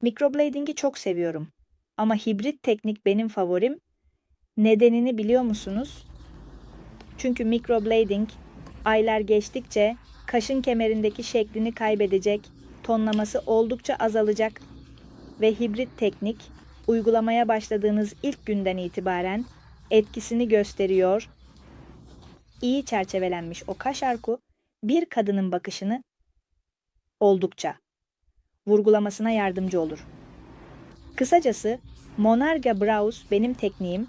Microblading'i çok seviyorum. Ama hibrit teknik benim favorim. Nedenini biliyor musunuz? Çünkü microblading aylar geçtikçe kaşın kemerindeki şeklini kaybedecek, tonlaması oldukça azalacak ve hibrit teknik uygulamaya başladığınız ilk günden itibaren etkisini gösteriyor. İyi çerçevelenmiş o kaş arku bir kadının bakışını oldukça vurgulamasına yardımcı olur. Kısacası Monarga Brows benim tekniğim